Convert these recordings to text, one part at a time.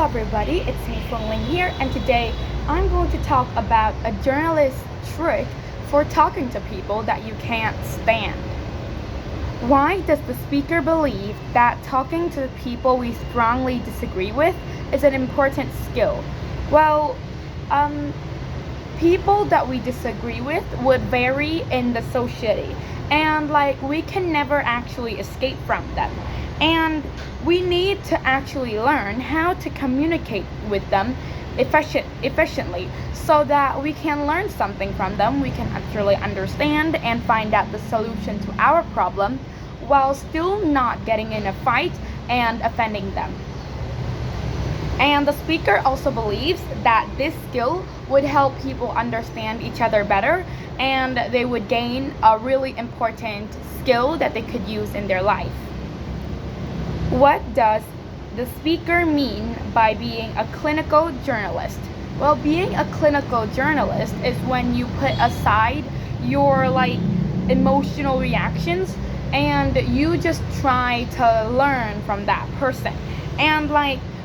Hello everybody, it's me Feng Ling here, and today I'm going to talk about a journalist trick for talking to people that you can't stand. Why does the speaker believe that talking to people we strongly disagree with is an important skill? Well, um, people that we disagree with would vary in the society, and we can never actually escape from them, and we need to actually learn how to communicate with them efficiently so that we can learn something from them, we can actually understand and find out the solution to our problem while still not getting in a fight and offending them. And the speaker also believes that this skill would help people understand each other better, and they would gain a really important skill that they could use in their life. What does the speaker mean by being a clinical journalist? Well, being a clinical journalist is when you put aside your emotional reactions and you just try to learn from that person, and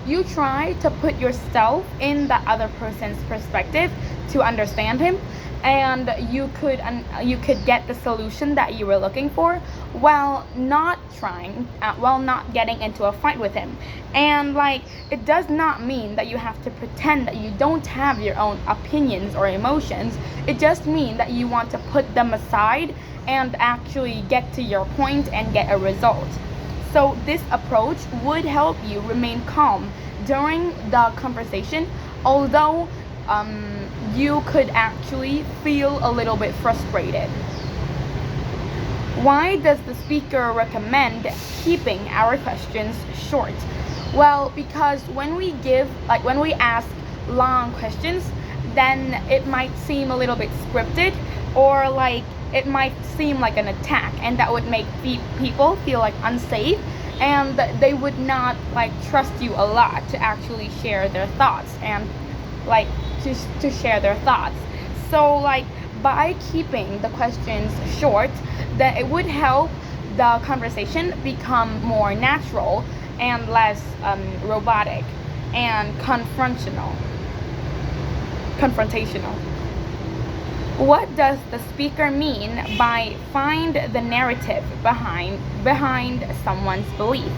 you try to put yourself in the other person's perspective to understand him, and you could get the solution that you were looking for while not getting into a fight with him. And it does not mean that you have to pretend that you don't have your own opinions or emotions. It just means that you want to put them aside and actually get to your point and get a result. So this approach would help you remain calm during the conversation, although you could actually feel a little bit frustrated. Why does the speaker recommend keeping our questions short? Well, because when we ask long questions, then it might seem a little bit scripted, or it might seem like an attack, and that would make people feel unsafe, and they would not trust you a lot to actually share their thoughts and to share their thoughts. So by keeping the questions short, that it would help the conversation become more natural and less robotic and confrontational. What does the speaker mean by find the narrative behind someone's belief?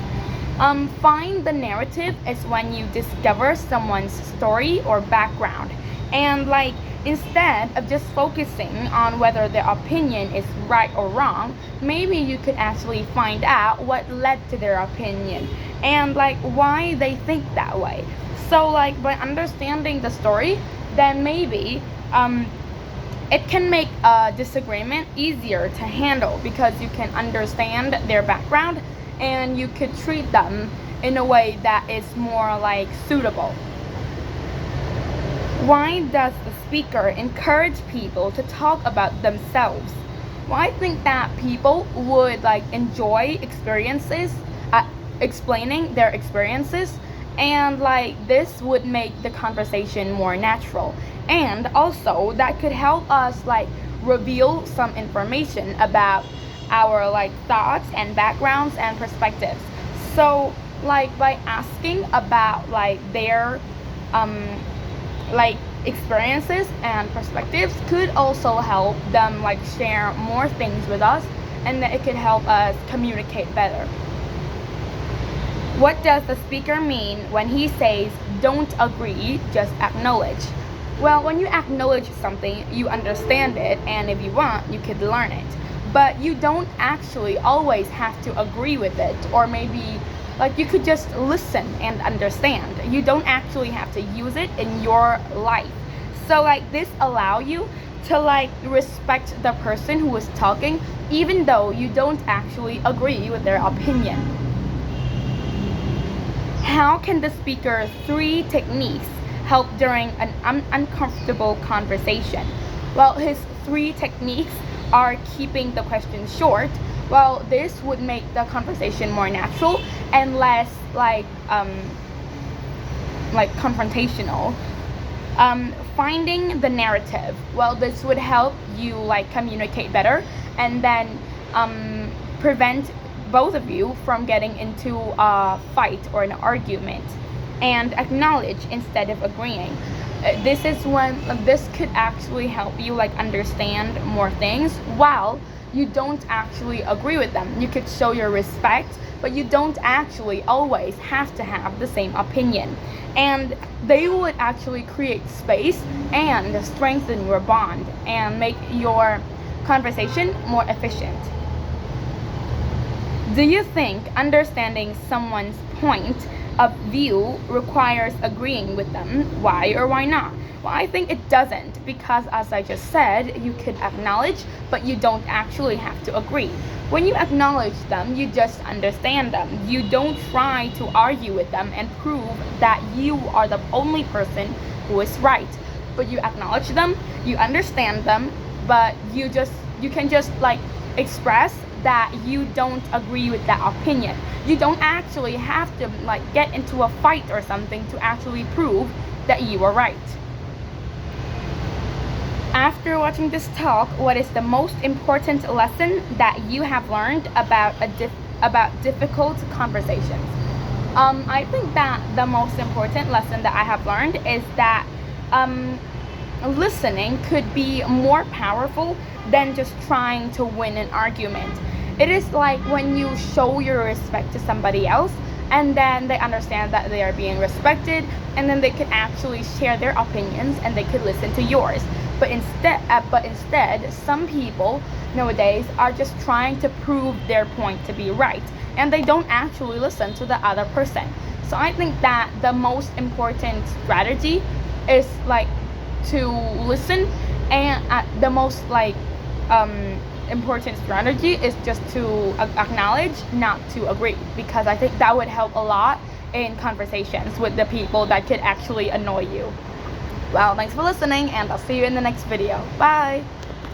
Find the narrative is when you discover someone's story or background, and instead of just focusing on whether their opinion is right or wrong, maybe you could actually find out what led to their opinion and why they think that way. So by understanding the story, then maybe it can make a disagreement easier to handle because you can understand their background and you could treat them in a way that is more suitable. Why does the speaker encourage people to talk about themselves? Well, I think that people would enjoy explaining their experiences, and this would make the conversation more natural, and also that could help us reveal some information about our thoughts and backgrounds and perspectives. So by asking about their experiences and perspectives could also help them share more things with us, and that it could help us communicate better. What does the speaker mean when he says don't agree, just acknowledge? Well, when you acknowledge something, you understand it, and if you want, you could learn it. But you don't actually always have to agree with it, or maybe you could just listen and understand. You don't actually have to use it in your life. So this allow you to respect the person who is talking, even though you don't actually agree with their opinion. How can the speaker's 3 techniques help during an uncomfortable conversation? Well, his 3 techniques are keeping the question short. Well, this would make the conversation more natural and less confrontational. Finding the narrative. Well, this would help you communicate better, and then prevent both of you from getting into a fight or an argument. and acknowledge instead of agreeing. This could actually help you like understand more things while you don't actually agree with them. You could show your respect, but you don't actually always have to have the same opinion. And they would actually create space and strengthen your bond and make your conversation more efficient. Do you think understanding someone's point of view requires agreeing with them? Why or why not? Well, I think it doesn't, because as I just said, you could acknowledge, but you don't actually have to agree. When you acknowledge them, you just understand them. You don't try to argue with them and prove that you are the only person who is right. But you acknowledge them, you understand them, but you can just like express that you don't agree with that opinion. You don't actually have to like get into a fight or something to actually prove that you are right. After watching this talk, what is the most important lesson that you have learned about difficult conversations? I think that the most important lesson that I have learned is that listening could be more powerful than just trying to win an argument. It is like when you show your respect to somebody else, and then they understand that they are being respected, and then they can actually share their opinions and they could listen to yours. But instead, some people nowadays are just trying to prove their point to be right, and they don't actually listen to the other person. So I think that the most important strategy is like to listen, and the most important strategy is just to acknowledge, not to agree, because I think that would help a lot in conversations with the people that could actually annoy you. Well, thanks for listening, and I'll see you in the next video. Bye!